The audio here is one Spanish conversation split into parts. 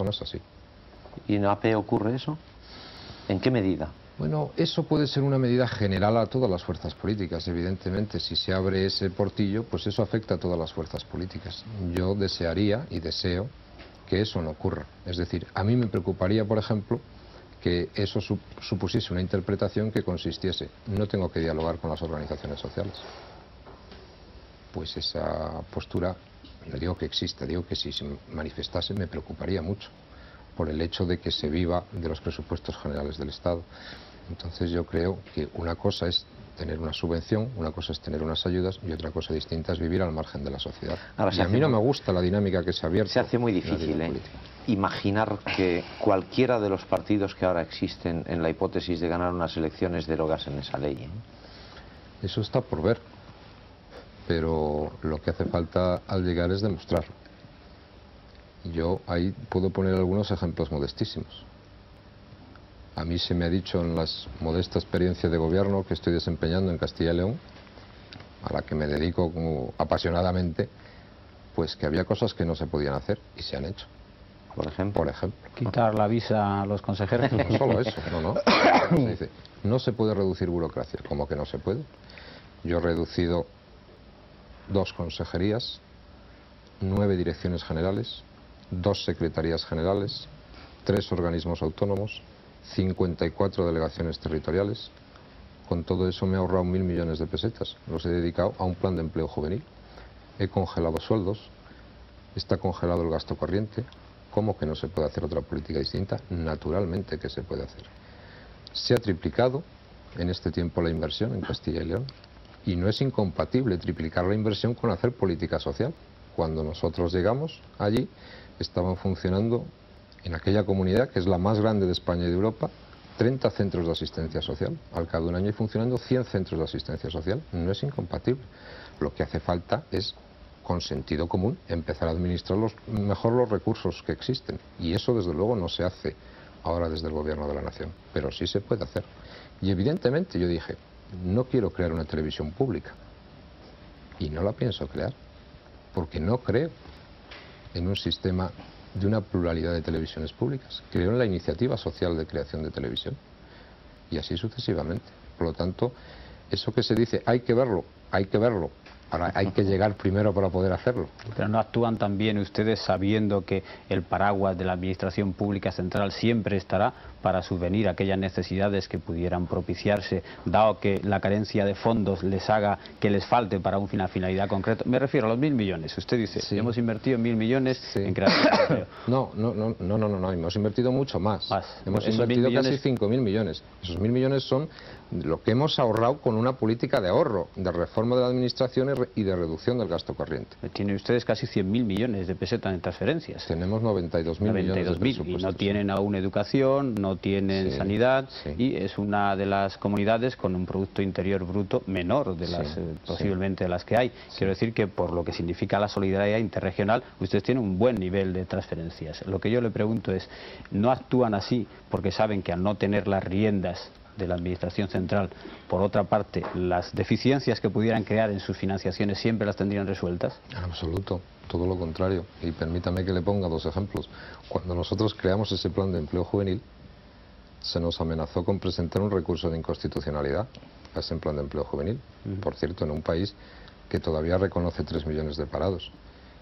no es así. ¿Y en AP ocurre eso? ¿En qué medida? Bueno, eso puede ser una medida general a todas las fuerzas políticas, evidentemente. Si se abre ese portillo, pues eso afecta a todas las fuerzas políticas. Yo desearía y deseo que eso no ocurra. Es decir, a mí me preocuparía, por ejemplo, que eso supusiese una interpretación que consistiese: no tengo que dialogar con las organizaciones sociales. Pues esa postura, no digo que exista, digo que si se manifestase me preocuparía mucho por el hecho de que se viva de los presupuestos generales del Estado. Entonces yo creo que una cosa es tener una subvención, una cosa es tener unas ayudas y otra cosa distinta es vivir al margen de la sociedad. Ahora, y a mí no me gusta la dinámica que se ha abierto. Se hace muy difícil imaginar que cualquiera de los partidos que ahora existen en la hipótesis de ganar unas elecciones derogasen esa ley. Eso está por ver, pero lo que hace falta al llegar es demostrarlo. Yo ahí puedo poner algunos ejemplos modestísimos. A mí se me ha dicho en la modesta experiencia de gobierno que estoy desempeñando en Castilla y León, a la que me dedico como apasionadamente, pues que había cosas que no se podían hacer y se han hecho. Por ejemplo. Quitar la visa a los consejeros. No solo eso, no. Se dice, no se puede reducir burocracia. ¿Cómo que no se puede? Yo he reducido 2 consejerías, 9 direcciones generales, 2 secretarías generales, 3 organismos autónomos, 54 delegaciones territoriales. Con todo eso me he ahorrado 1.000 millones de pesetas. Los he dedicado a un plan de empleo juvenil. He congelado sueldos. Está congelado el gasto corriente. ¿Cómo que no se puede hacer otra política distinta? Naturalmente que se puede hacer. Se ha triplicado en este tiempo la inversión en Castilla y León. Y no es incompatible triplicar la inversión con hacer política social. Cuando nosotros llegamos allí, estaban funcionando en aquella comunidad, que es la más grande de España y de Europa, 30 centros de asistencia social. Al cabo de un año hay funcionando 100 centros de asistencia social. No es incompatible. Lo que hace falta es, con sentido común, empezar a administrar mejor los recursos que existen. Y eso, desde luego, no se hace ahora desde el Gobierno de la Nación. Pero sí se puede hacer. Y evidentemente yo dije, no quiero crear una televisión pública. Y no la pienso crear. Porque no creo en un sistema de una pluralidad de televisiones públicas. Creo en la iniciativa social de creación de televisión. Y así sucesivamente. Por lo tanto, eso que se dice, hay que verlo. Ahora hay que llegar primero para poder hacerlo. Pero ¿no actúan también ustedes sabiendo que el paraguas de la Administración Pública Central siempre estará para subvenir a aquellas necesidades que pudieran propiciarse, dado que la carencia de fondos les haga que les falte para una finalidad concreta? Me refiero a los 1.000 millones. Usted dice, sí, hemos invertido 1.000 millones en creación de empleo. No, hemos invertido mucho más. Hemos invertido casi 5.000 millones. Esos 1.000 millones son lo que hemos ahorrado con una política de ahorro, de reforma de la administración y de reducción del gasto corriente. Tienen ustedes casi 100.000 millones de pesetas en transferencias. Tenemos 92.000 millones de presupuestos. Y no tienen aún educación, no tienen sanidad, y es una de las comunidades con un Producto Interior Bruto menor de las posiblemente de las que hay. Quiero decir que por lo que significa la solidaridad interregional, ustedes tienen un buen nivel de transferencias. Lo que yo le pregunto es, ¿no actúan así porque saben que al no tener las riendas de la Administración Central, por otra parte, las deficiencias que pudieran crear en sus financiaciones siempre las tendrían resueltas? En absoluto, todo lo contrario. Y permítame que le ponga 2 ejemplos. Cuando nosotros creamos ese plan de empleo juvenil, se nos amenazó con presentar un recurso de inconstitucionalidad a ese plan de empleo juvenil. Por cierto, en un país que todavía reconoce 3 millones de parados.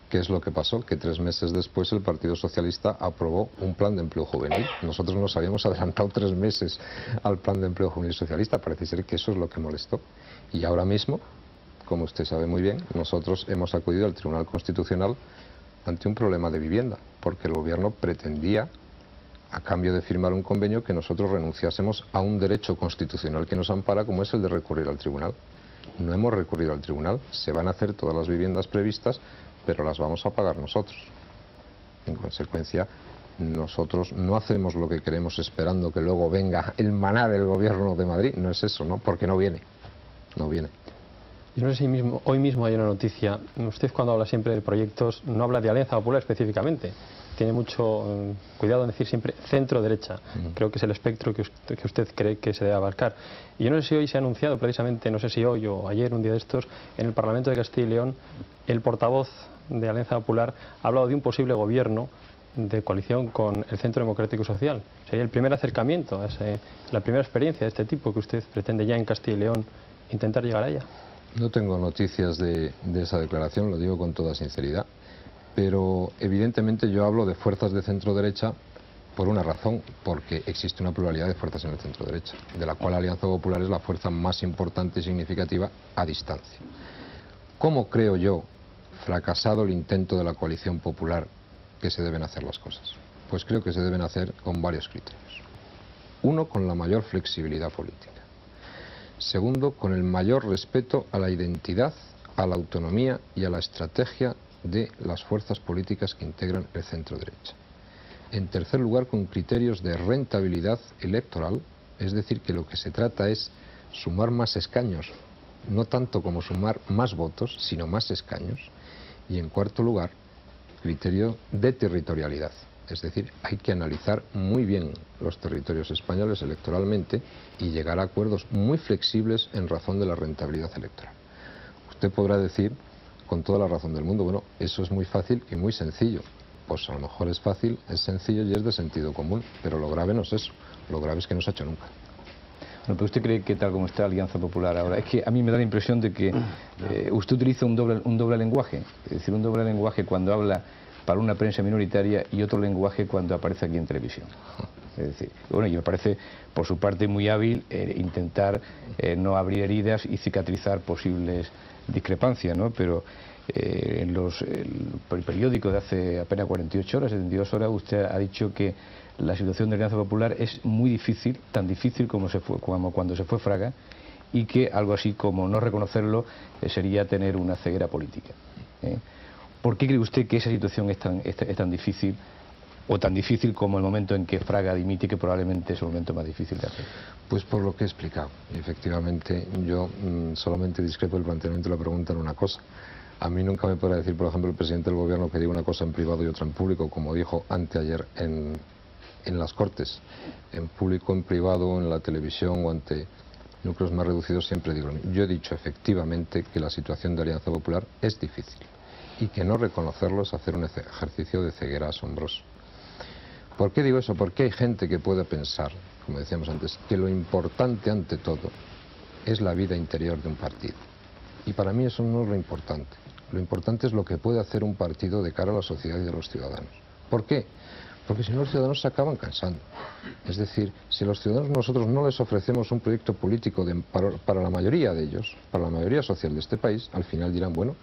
¿Qué es lo que pasó? Que 3 meses después el Partido Socialista aprobó un plan de empleo juvenil. Nosotros nos habíamos adelantado 3 meses al plan de empleo juvenil socialista. Parece ser que eso es lo que molestó. Y ahora mismo, como usted sabe muy bien, nosotros hemos acudido al Tribunal Constitucional ante un problema de vivienda, porque el gobierno pretendía, a cambio de firmar un convenio, que nosotros renunciásemos a un derecho constitucional que nos ampara, como es el de recurrir al tribunal. No hemos recurrido al tribunal, se van a hacer todas las viviendas previstas, pero las vamos a pagar nosotros. En consecuencia, nosotros no hacemos lo que queremos esperando que luego venga el maná del gobierno de Madrid. No es eso, ¿no? Porque no viene. No viene. Yo no sé si hoy mismo hay una noticia. Usted, cuando habla siempre de proyectos, no habla de Alianza Popular específicamente. Tiene mucho cuidado en decir siempre centro-derecha. Creo que es el espectro que usted cree que se debe abarcar. Y yo no sé si hoy se ha anunciado precisamente, no sé si hoy o ayer, un día de estos, en el Parlamento de Castilla y León, el portavoz de Alianza Popular ha hablado de un posible gobierno de coalición con el Centro Democrático Social. Sería el primer acercamiento, la primera experiencia de este tipo que usted pretende ya en Castilla y León intentar llegar a ella. No tengo noticias de esa declaración, lo digo con toda sinceridad, pero evidentemente yo hablo de fuerzas de centro-derecha por una razón, porque existe una pluralidad de fuerzas en el centro-derecha, de la cual Alianza Popular es la fuerza más importante y significativa a distancia. ¿Cómo creo yo, fracasado el intento de la coalición popular, que se deben hacer las cosas? Pues creo que se deben hacer con varios criterios. Uno, con la mayor flexibilidad política. Segundo, con el mayor respeto a la identidad, a la autonomía y a la estrategia de las fuerzas políticas que integran el centro-derecha. En tercer lugar, con criterios de rentabilidad electoral, es decir, que lo que se trata es sumar más escaños, no tanto como sumar más votos, sino más escaños. Y en cuarto lugar, criterio de territorialidad, es decir, hay que analizar muy bien los territorios españoles electoralmente y llegar a acuerdos muy flexibles en razón de la rentabilidad electoral. Usted podrá decir, con toda la razón del mundo, bueno, eso es muy fácil y muy sencillo. Pues a lo mejor es fácil, es sencillo y es de sentido común, pero lo grave no es eso, lo grave es que no se ha hecho nunca. Bueno, pero ¿usted cree que tal como está Alianza Popular ahora? Es que a mí me da la impresión de que usted utiliza un doble lenguaje, es decir, un doble lenguaje cuando habla para una prensa minoritaria y otro lenguaje cuando aparece aquí en televisión. Es decir, bueno, y me parece por su parte muy hábil intentar no abrir heridas y cicatrizar posibles discrepancias, ¿no? Pero en el periódico de hace apenas 48 horas, 72 horas, usted ha dicho que la situación de Alianza Popular es muy difícil, tan difícil como cuando se fue Fraga, y que algo así como no reconocerlo sería tener una ceguera política. ¿Por qué cree usted que esa situación es tan difícil, o tan difícil como el momento en que Fraga dimite, que probablemente es el momento más difícil de hacer? Pues por lo que he explicado. Efectivamente, yo solamente discrepo del planteamiento de la pregunta en una cosa. A mí nunca me podrá decir, por ejemplo, el presidente del gobierno que diga una cosa en privado y otra en público, como dijo anteayer en las Cortes. En público, en privado, en la televisión o ante núcleos más reducidos siempre digo lo mismo. Yo he dicho efectivamente que la situación de Alianza Popular es difícil y que no reconocerlo es hacer un ejercicio de ceguera asombroso. ¿Por qué digo eso? Porque hay gente que puede pensar, como decíamos antes, que lo importante ante todo es la vida interior de un partido. Y para mí eso no es lo importante. Lo importante es lo que puede hacer un partido de cara a la sociedad y a los ciudadanos. ¿Por qué? Porque si no, los ciudadanos se acaban cansando. Es decir, si a los ciudadanos nosotros no les ofrecemos un proyecto político para la mayoría de ellos, para la mayoría social de este país, al final dirán, bueno,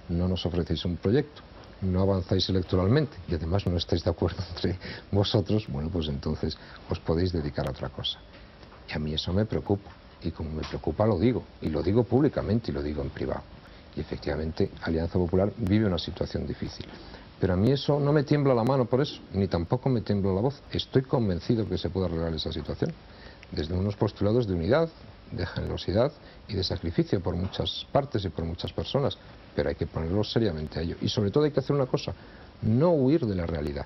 no nos ofrecéis un proyecto, no avanzáis electoralmente y además no estáis de acuerdo entre vosotros, bueno, pues entonces os podéis dedicar a otra cosa. Y a mí eso me preocupa. Y como me preocupa lo digo, y lo digo públicamente y lo digo en privado. Y efectivamente Alianza Popular vive una situación difícil. Pero a mí eso no me tiembla la mano por eso, ni tampoco me tiembla la voz. Estoy convencido que se puede arreglar esa situación, desde unos postulados de unidad, de generosidad y de sacrificio por muchas partes y por muchas personas, pero hay que ponerlo seriamente a ello. Y sobre todo hay que hacer una cosa, no huir de la realidad.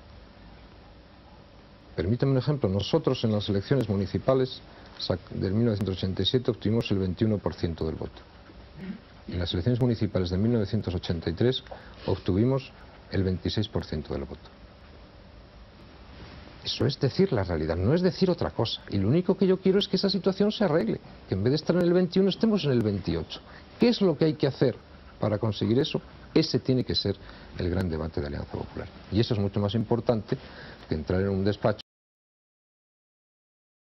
Permíteme un ejemplo, nosotros en las elecciones municipales del 1987 obtuvimos el 21% del voto. En las elecciones municipales de 1983 obtuvimos el 26% del voto. Eso es decir la realidad, no es decir otra cosa. Y lo único que yo quiero es que esa situación se arregle, que en vez de estar en el 21 estemos en el 28. ¿Qué es lo que hay que hacer para conseguir eso? Ese tiene que ser el gran debate de Alianza Popular. Y eso es mucho más importante que entrar en un despacho